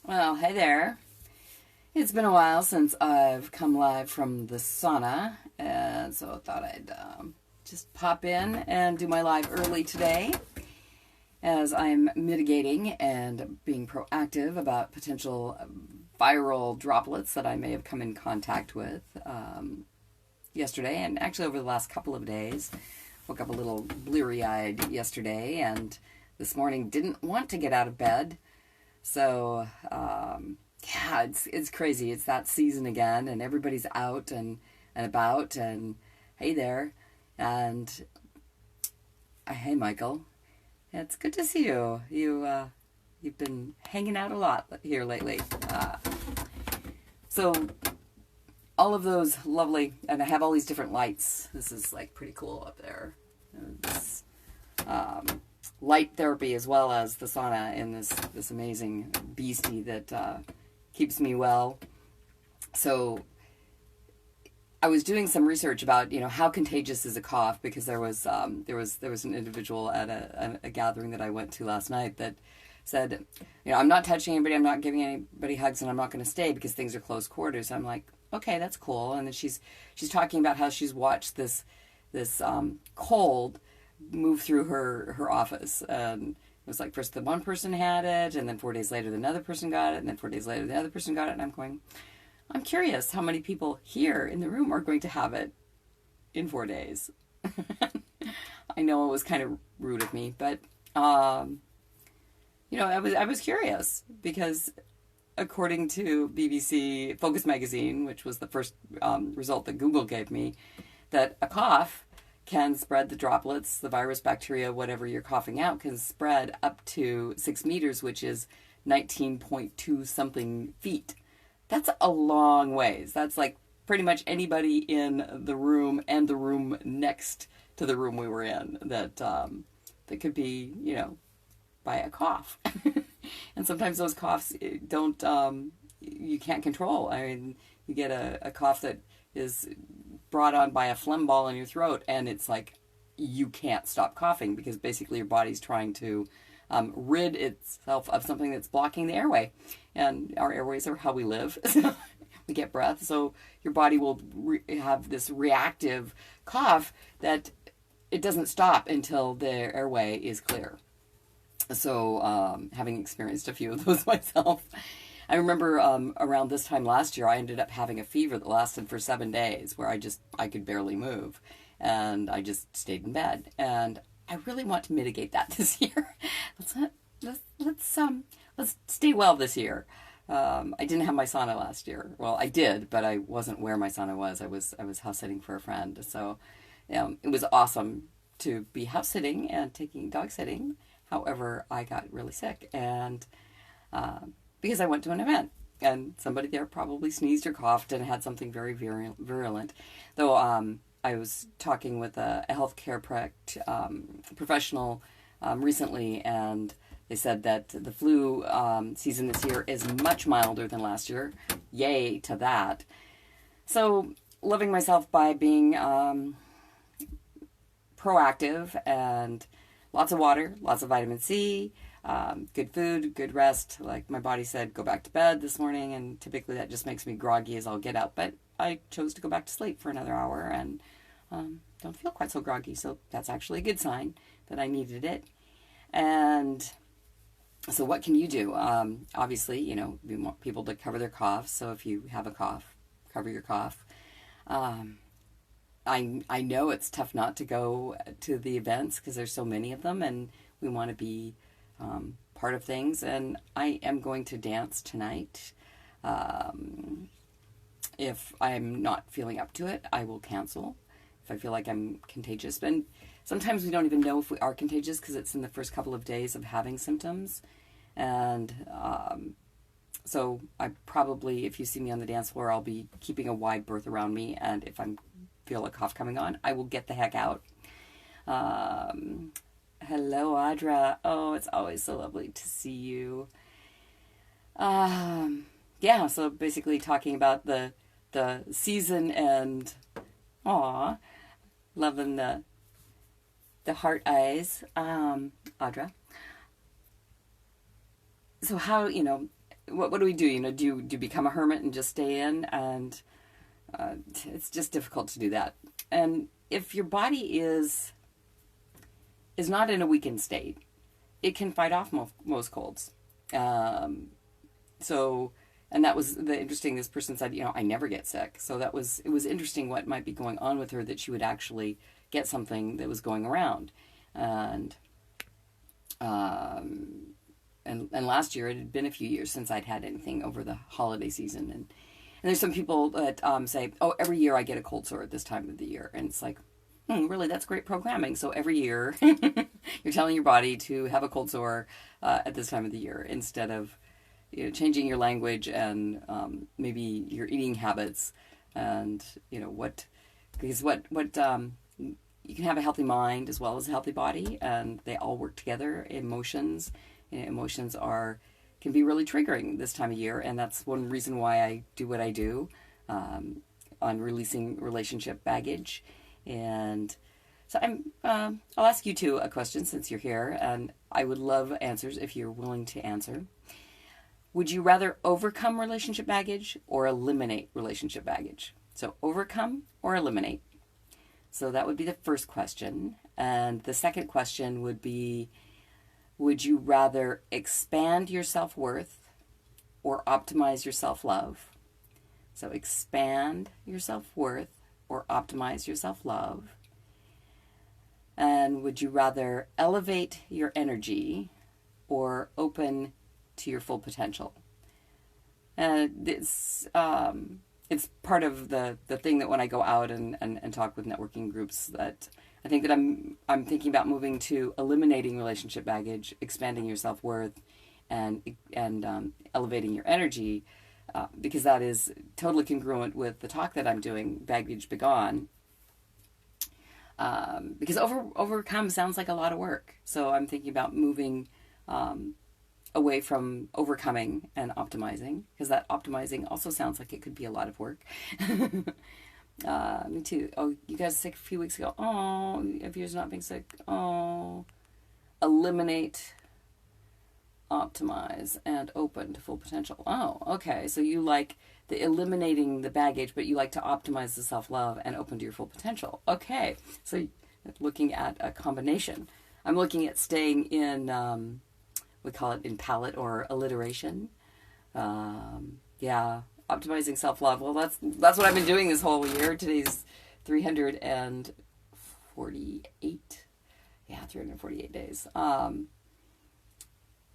Well, hey there. It's been a while since I've come live from the sauna, and so I thought I'd just pop in and do my live early today as I'm mitigating and being proactive about potential viral droplets that I may have come in contact with yesterday and actually over the last couple of days. Woke up a little bleary-eyed yesterday and this morning didn't want to get out of bed. So, yeah, it's crazy. It's that season again, and everybody's out and about, and hey there. And hey, Michael. It's good to see you. You've been hanging out a lot here lately. So, all of those lovely, and I have all these different lights. This is like pretty cool up there. This, light therapy as well as the sauna in this amazing beastie that keeps me well. So I was doing some research about how contagious is a cough, because there was an individual at a gathering that I went to last night that said, I'm not touching anybody, I'm not giving anybody hugs, and I'm not going to stay because things are close quarters. I'm like, okay, that's cool. And then she's talking about how she's watched this cold move through her office. And it was like first the one person had it, and then 4 days later another person got it, and then 4 days later the other person got it. And I'm going, I'm curious how many people here in the room are going to have it in 4 days. I know it was kind of rude of me, but I was curious because according to BBC Focus magazine, which was the first result that Google gave me, that a cough can spread the droplets, the virus, bacteria, whatever you're coughing out, can spread up to 6 meters, which is 19.2 something feet. That's a long ways. That's like pretty much anybody in the room and the room next to the room we were in that could be, by a cough. And sometimes those coughs don't, you can't control. I mean, you get a cough that is brought on by a phlegm ball in your throat, and it's like you can't stop coughing because basically your body's trying to rid itself of something that's blocking the airway. And our airways are how we live. We get breath, so your body will have this reactive cough that it doesn't stop until the airway is clear. So having experienced a few of those myself, I remember around this time last year, I ended up having a fever that lasted for 7 days where I could barely move, and I just stayed in bed. And I really want to mitigate that this year. Let's stay well this year. I didn't have my sauna last year. Well, I did, but I wasn't where my sauna was. I was house sitting for a friend, so it was awesome to be house sitting and taking dog sitting. However, I got really sick, and because I went to an event, and somebody there probably sneezed or coughed and had something very virulent. Though I was talking with a healthcare professional recently, and they said that the flu season this year is much milder than last year. Yay to that. So, loving myself by being proactive, and lots of water, lots of vitamin C, good food, good rest. Like my body said, go back to bed this morning, and typically that just makes me groggy as I'll get out. But I chose to go back to sleep for another hour and don't feel quite so groggy. So that's actually a good sign that I needed it. And so what can you do? Obviously, we want people to cover their coughs. So if you have a cough, cover your cough. I know it's tough not to go to the events because there's so many of them, and we want to be part of things. And I am going to dance tonight. If I'm not feeling up to it, I will cancel if I feel like I'm contagious. And sometimes we don't even know if we are contagious because it's in the first couple of days of having symptoms. And so I probably, if you see me on the dance floor, I'll be keeping a wide berth around me. And if I feel a cough coming on, I will get the heck out. Hello, Audra. Oh, it's always so lovely to see you. Yeah, so basically talking about the season and loving the heart eyes, Audra. So how, what do we do? You know, do you become a hermit and just stay in? And it's just difficult to do that. And if your body is not in a weakened state, it can fight off most colds. So, and that was the interesting, this person said, you know, I never get sick. So it was interesting what might be going on with her, that she would actually get something that was going around. And last year, it had been a few years since I'd had anything over the holiday season. And there's some people that say, oh, every year I get a cold sore at this time of the year. And it's like, really, that's great programming. So every year you're telling your body to have a cold sore at this time of the year, instead of, you know, changing your language and maybe your eating habits, and, you know, because you can have a healthy mind as well as a healthy body, and they all work together. Emotions can be really triggering this time of year, and that's one reason why I do what I do on releasing relationship baggage. And so I'll ask you two a question since you're here, and I would love answers if you're willing to answer. Would you rather overcome relationship baggage or eliminate relationship baggage? So overcome or eliminate? So that would be the first question. And the second question would be, would you rather expand your self-worth or optimize your self-love? So expand your self-worth or optimize your self-love. And would you rather elevate your energy or open to your full potential? And it's part of the thing that when I go out and talk with networking groups, that I think that I'm thinking about moving to eliminating relationship baggage, expanding your self-worth, and elevating your energy, because that is totally congruent with the talk that I'm doing, Baggage Begone. Because overcome sounds like a lot of work. So I'm thinking about moving away from overcoming and optimizing, because that optimizing also sounds like it could be a lot of work. Me too. Oh, you guys sick a few weeks ago. Oh, if you're not being sick. Oh, eliminate, optimize, and open to full potential. Oh, okay. So you like the eliminating the baggage, but you like to optimize the self-love and open to your full potential. Okay. So looking at a combination. I'm looking at staying in, we call it in palette or alliteration. Yeah, optimizing self-love. Well, that's what I've been doing this whole year. Today's 348. Yeah, 348 days.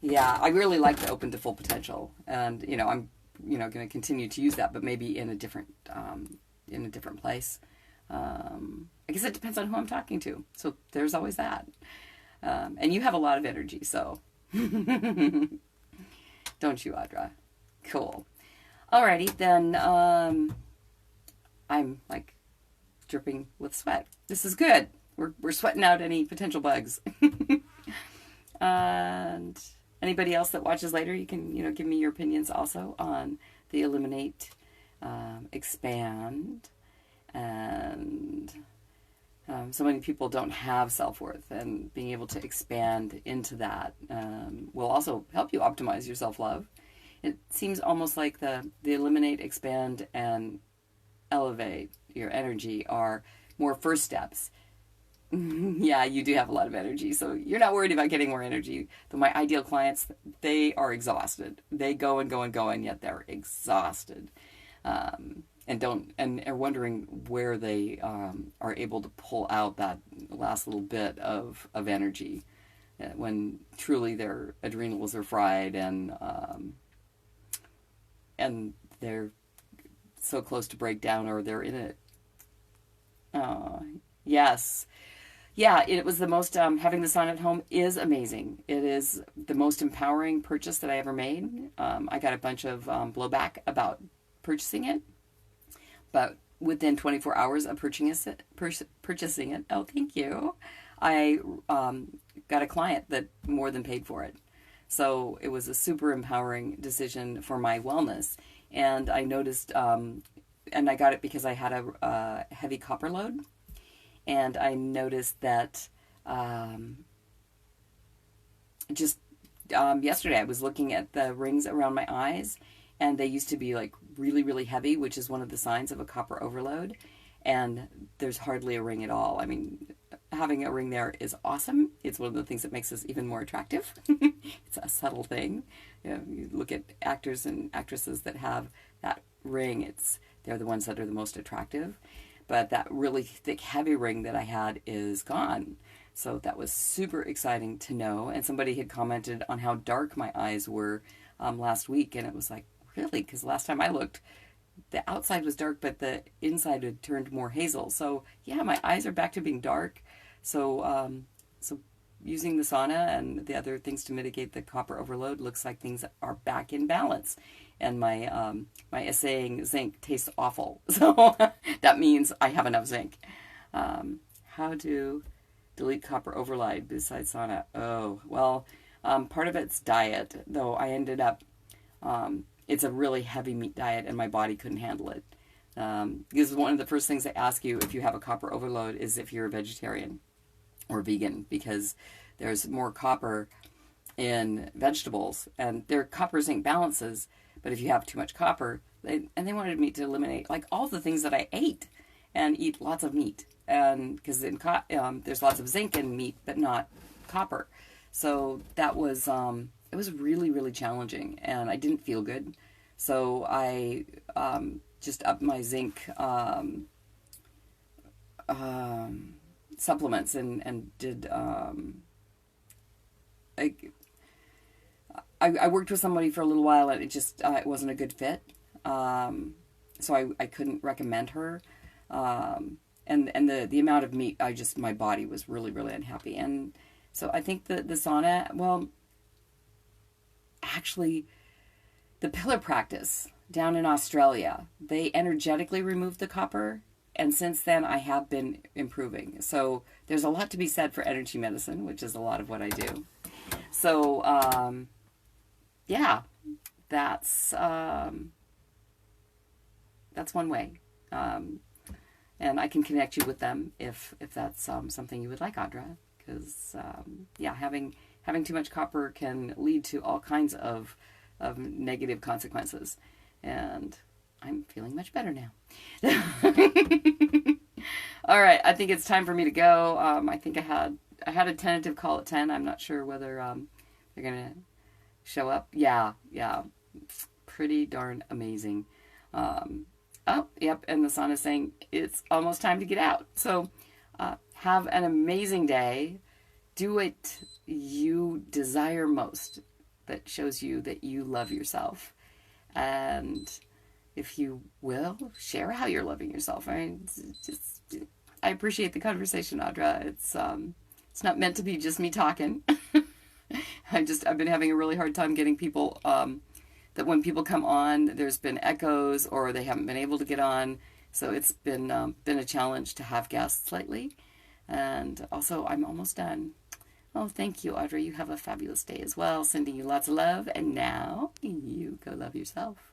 Yeah, I really like to open to full potential, and I'm going to continue to use that, but maybe in a different place. I guess it depends on who I'm talking to. So there's always that. And you have a lot of energy, so don't you, Audra? Cool. Alrighty, then I'm like dripping with sweat. This is good. We're sweating out any potential bugs. And anybody else that watches later, you can give me your opinions also on the eliminate, expand, and so many people don't have self-worth, and being able to expand into that will also help you optimize your self-love. It seems almost like the eliminate, expand, and elevate your energy are more first steps. Yeah, you do have a lot of energy, so you're not worried about getting more energy. But my ideal clients, they are exhausted. They go and go and go, and yet they're exhausted, and are wondering where they are able to pull out that last little bit of energy when truly their adrenals are fried, and they're so close to breakdown, or they're in it. Yes. Yeah, it was the most, having the sauna at home is amazing. It is the most empowering purchase that I ever made. I got a bunch of blowback about purchasing it, but within 24 hours of purchasing it, oh, thank you, I got a client that more than paid for it. So it was a super empowering decision for my wellness. And I noticed, and I got it because I had a heavy copper load. And I noticed that just yesterday I was looking at the rings around my eyes, and they used to be like really, really heavy, which is one of the signs of a copper overload. And there's hardly a ring at all. I mean, having a ring there is awesome. It's one of the things that makes us even more attractive. It's a subtle thing. You look at actors and actresses that have that ring, they're the ones that are the most attractive. But that really thick, heavy ring that I had is gone. So that was super exciting to know. And somebody had commented on how dark my eyes were last week. And it was like, really? Because last time I looked, the outside was dark, but the inside had turned more hazel. So yeah, my eyes are back to being dark. So so using the sauna and the other things to mitigate the copper overload, looks like things are back in balance. And my my assaying zinc tastes awful. So that means I have enough zinc. How to delete copper overload besides sauna? Oh, well, part of it's diet, though I ended up, it's a really heavy meat diet and my body couldn't handle it. Because one of the first things they ask you if you have a copper overload is if you're a vegetarian or vegan, because there's more copper in vegetables and their copper zinc balances. But if you have too much copper, they wanted me to eliminate like all the things that I ate and eat lots of meat. And because there's lots of zinc in meat, but not copper. So that was, it was really, really challenging and I didn't feel good. So I just upped my zinc supplements and did, I worked with somebody for a little while and it just, it wasn't a good fit. So I couldn't recommend her. And the amount of meat, my body was really, really unhappy. And so I think the sauna, well, actually, the pillar practice down in Australia, they energetically removed the copper. And since then, I have been improving. So there's a lot to be said for energy medicine, which is a lot of what I do. So, yeah, that's one way. And I can connect you with them if that's something you would like, Audra. Because, yeah, having too much copper can lead to all kinds of negative consequences. And I'm feeling much better now. All right, I think it's time for me to go. I think I had a tentative call at 10. I'm not sure whether they're going to show up. Yeah, pretty darn amazing. Oh, yep, and the sun is saying it's almost time to get out. So have an amazing day. Do what you desire most that shows you that you love yourself. And if you will, share how you're loving yourself. I appreciate the conversation, Audra. It's not meant to be just me talking. I've been having a really hard time getting people, that when people come on, there's been echoes or they haven't been able to get on. So it's been a challenge to have guests lately. And also, I'm almost done. Oh, thank you, Audrey. You have a fabulous day as well. Sending you lots of love. And now, you go love yourself.